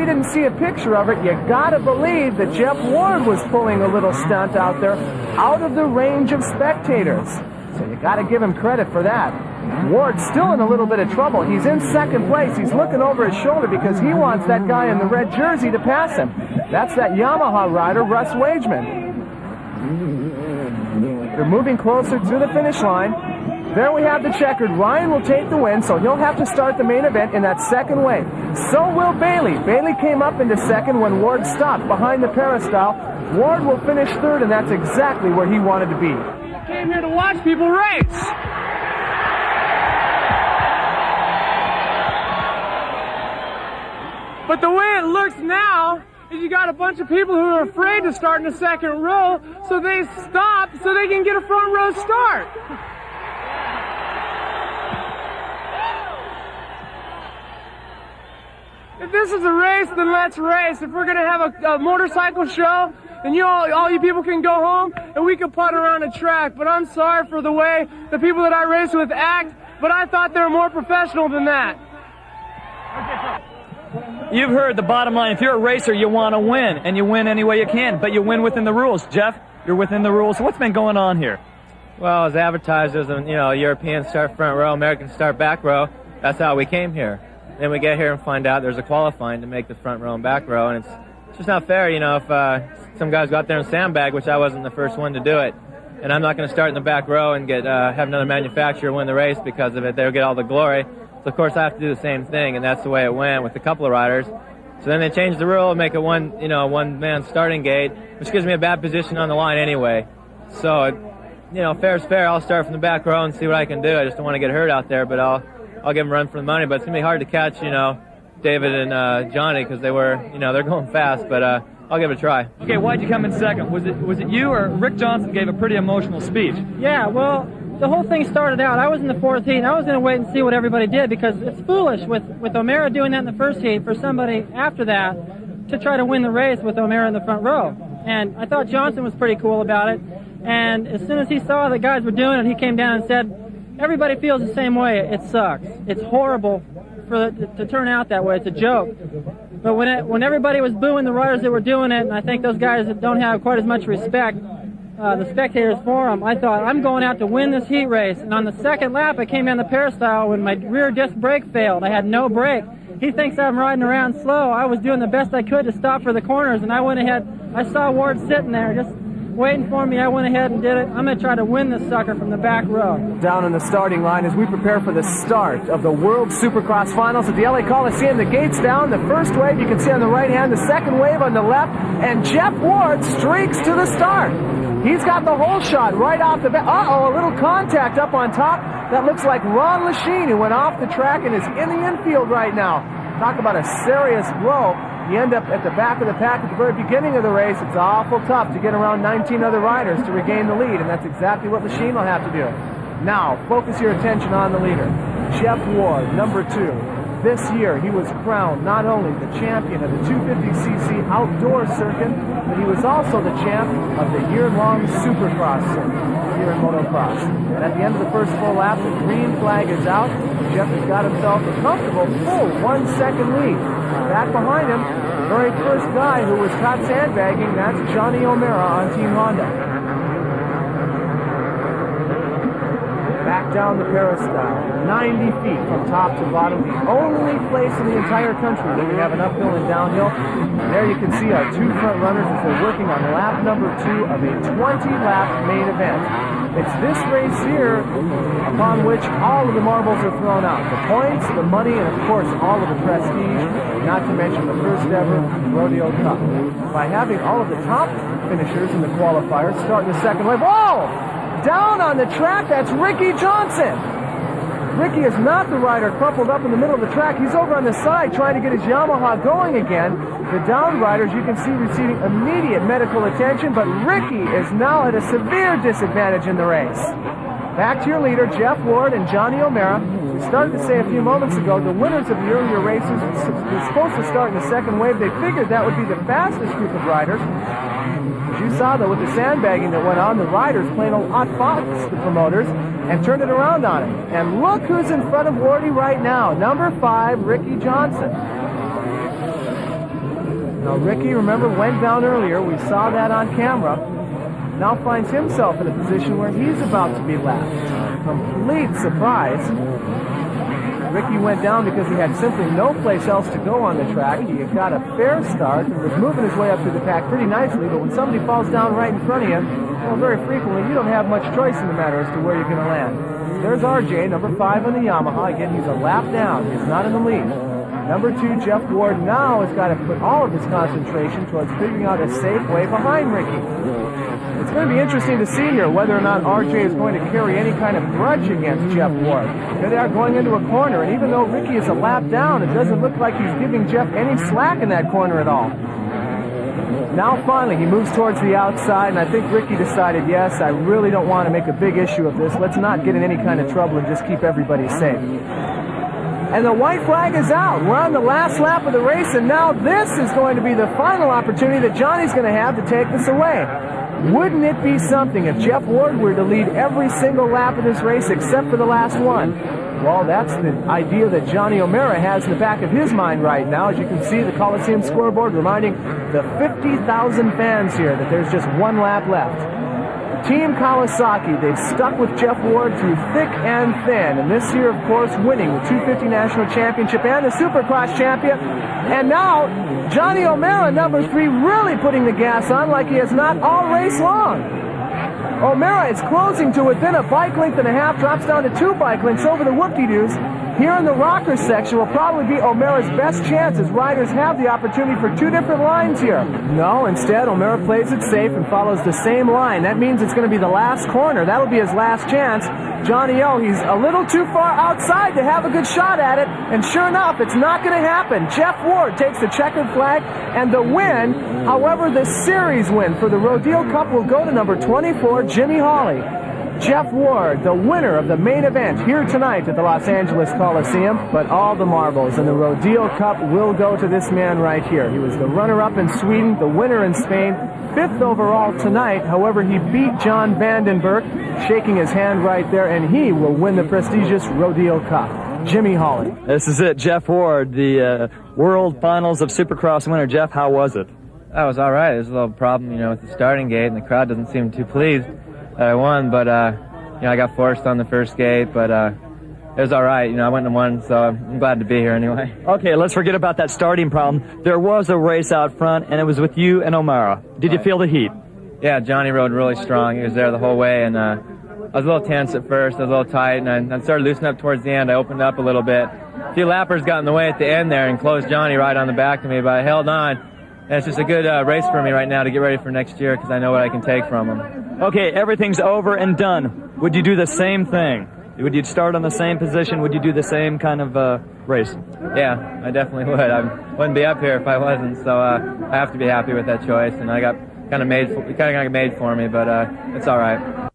we didn't see a picture of it, you gotta believe that Jeff Ward was pulling a little stunt out there, out of the range of spectators. So you gotta give him credit for that. Ward's still in a little bit of trouble. He's in second place. He's looking over his shoulder because he wants that guy in the red jersey to pass him. That's that Yamaha rider, Russ Wageman. They're moving closer to the finish line. There we have the checkered. Ryan will take the win, so he'll have to start the main event in that second wave. So will Bailey. Bailey came up into second when Ward stopped behind the peristyle. Ward will finish third, and that's exactly where he wanted to be. I came here to watch people race. But the way it looks now is you got a bunch of people who are afraid to start in the second row, so they stop so they can get a front row start. If this is a race, then let's race. If we're going to have a motorcycle show, then all you people can go home and we can putt around a track. But I'm sorry for the way the people that I race with act, but I thought they were more professional than that. You've heard the bottom line. If you're a racer, you want to win, and you win any way you can, but you win within the rules. Jeff, you're within the rules. So what's been going on here? Well, as advertised as Europeans start front row, Americans start back row. That's how we came here. Then we get here and find out there's a qualifying to make the front row and back row, and it's just not fair, if some guys go out there and sandbag, which I wasn't the first one to do it, and I'm not going to start in the back row and have another manufacturer win the race because of it. They'll get all the glory. So of course I have to do the same thing, and that's the way it went with a couple of riders. So then they changed the rule and make it one-man starting gate, which gives me a bad position on the line anyway. So, fair's fair. I'll start from the back row and see what I can do. I just don't want to get hurt out there, but I'll give them a run for the money. But it's going to be hard to catch, David and Johnny because they're going fast, but I'll give it a try. Okay, why'd you come in second? Was it you or Rick Johnson gave a pretty emotional speech? Yeah, well, the whole thing started out, I was in the fourth heat, and I was going to wait and see what everybody did because it's foolish with O'Mara doing that in the first heat for somebody after that to try to win the race with O'Mara in the front row. And I thought Johnson was pretty cool about it. And as soon as he saw the guys were doing it, he came down and said, everybody feels the same way. It sucks. It's horrible to turn out that way. It's a joke. But when everybody was booing the riders that were doing it, and I think those guys that don't have quite as much respect, the spectators for them, I thought, I'm going out to win this heat race. And on the second lap, I came down the peristyle when my rear disc brake failed. I had no brake. He thinks I'm riding around slow. I was doing the best I could to stop for the corners, and I went ahead. I saw Ward sitting there just waiting for me. I went ahead and did it. I'm going to try to win this sucker from the back row. Down in the starting line as we prepare for the start of the World Supercross Finals at the LA Coliseum. The gate's down. The first wave you can see on the right hand, the second wave on the left, and Jeff Ward streaks to the start. He's got the whole shot right off the bat. Uh-oh, a little contact up on top. That looks like Ron Lachine, who went off the track and is in the infield right now. Talk about a serious blow. You end up at the back of the pack at the very beginning of the race. It's awful tough to get around 19 other riders to regain the lead, and that's exactly what Lachine will have to do. Now, focus your attention on the leader, Jeff Ward, number 2. This year, he was crowned not only the champion of the 250cc outdoor circuit, but he was also the champ of the year-long Supercross circuit here in motocross. And at the end of the first full lap, the green flag is out. Jeff has got himself a comfortable full 1 second lead. Back behind him, the very first guy who was caught sandbagging, that's Johnny O'Mara on Team Honda. Back down the peristyle, 90 feet from top to bottom, the only place in the entire country where we have an uphill and downhill. There you can see our two front runners as they're working on lap number 2 of a 20-lap main event. It's this race here upon which all of the marbles are thrown out. The points, the money, and of course all of the prestige, not to mention the first ever Rodeo Cup. By having all of the top finishers in the qualifiers start in the second wave. Whoa! Down on the track, that's Ricky Johnson. Ricky is not the rider crumpled up in the middle of the track. He's over on the side trying to get his Yamaha going again. The down riders, you can see, receiving immediate medical attention, but Ricky is now at a severe disadvantage in the race. Back to your leader, Jeff Ward and Johnny O'Mara. We started to say a few moments ago, the winners of the earlier races were supposed to start in the second wave. They figured that would be the fastest group of riders. As you saw, though, with the sandbagging that went on, the riders played a lot fox, the promoters, and turned it around on him. And look who's in front of Wardy right now, number 5, Ricky Johnson. Now Ricky, remember, went down earlier. We saw that on camera. Now finds himself in a position where he's about to be lapped. Complete surprise. Ricky went down because he had simply no place else to go on the track. He had got a fair start and was moving his way up through the pack pretty nicely, but when somebody falls down right in front of you, well, very frequently you don't have much choice in the matter as to where you're going to land. There's RJ, number 5 on the Yamaha. Again, he's a lap down. He's not in the lead. Number 2, Jeff Ward, now has got to put all of his concentration towards figuring out a safe way behind Ricky. It's going to be interesting to see here whether or not RJ is going to carry any kind of grudge against Jeff Ward. Here they are going into a corner, and even though Ricky is a lap down, it doesn't look like he's giving Jeff any slack in that corner at all. Now finally he moves towards the outside, and I think Ricky decided, yes, I really don't want to make a big issue of this. Let's not get in any kind of trouble and just keep everybody safe. And the white flag is out. We're on the last lap of the race, and now this is going to be the final opportunity that Johnny's going to have to take this away. Wouldn't it be something if Jeff Ward were to lead every single lap of this race except for the last one? Well, that's the idea that Johnny O'Mara has in the back of his mind right now. As you can see, the Coliseum scoreboard reminding the 50,000 fans here that there's just one lap left. Team Kawasaki, they've stuck with Jeff Ward through thick and thin, and this year, of course, winning the 250 National Championship and the Supercross Champion. And now, Johnny O'Mara, number 3, really putting the gas on like he has not all race long. O'Mara is closing to within a bike length and a half, drops down to 2 bike lengths over the whoop-de-doos. Here in the rocker section will probably be O'Mara's best chance as riders have the opportunity for 2 different lines here. No, instead O'Mara plays it safe and follows the same line. That means it's going to be the last corner. That'll be his last chance. Johnny O, he's a little too far outside to have a good shot at it, and sure enough, it's not going to happen. Jeff Ward takes the checkered flag and the win. However, the series win for the Rodeo Cup will go to number 24, Jimmy Hawley. Jeff Ward, the winner of the main event here tonight at the Los Angeles Coliseum, but all the marbles in the Rodeo Cup will go to this man right here. He was the runner-up in Sweden, the winner in Spain, 5th overall tonight. However, he beat John Vandenberg, shaking his hand right there, and he will win the prestigious Rodeo Cup. Jimmy Hawley. This is it, Jeff Ward, the World Finals of Supercross winner. Jeff, how was it? That was all right. There's a little problem, with the starting gate, and the crowd doesn't seem too pleased that I won, but I got forced on the first gate, but it was all right. I went and won, so I'm glad to be here anyway. Okay, let's forget about that starting problem. There was a race out front, and it was with you and O'Mara. Did you feel the heat? Yeah, Johnny rode really strong. He was there the whole way, and I was a little tense at first. I was a little tight, and I started loosening up towards the end. I opened up a little bit. A few lappers got in the way at the end there and closed Johnny right on the back of me, but I held on. And it's just a good race for me right now to get ready for next year because I know what I can take from him. Okay, everything's over and done. Would you do the same thing? Would you start on the same position? Would you do the same kind of race? Yeah, I definitely would. I wouldn't be up here if I wasn't, so I have to be happy with that choice. And I got kind of made for me, but it's all right.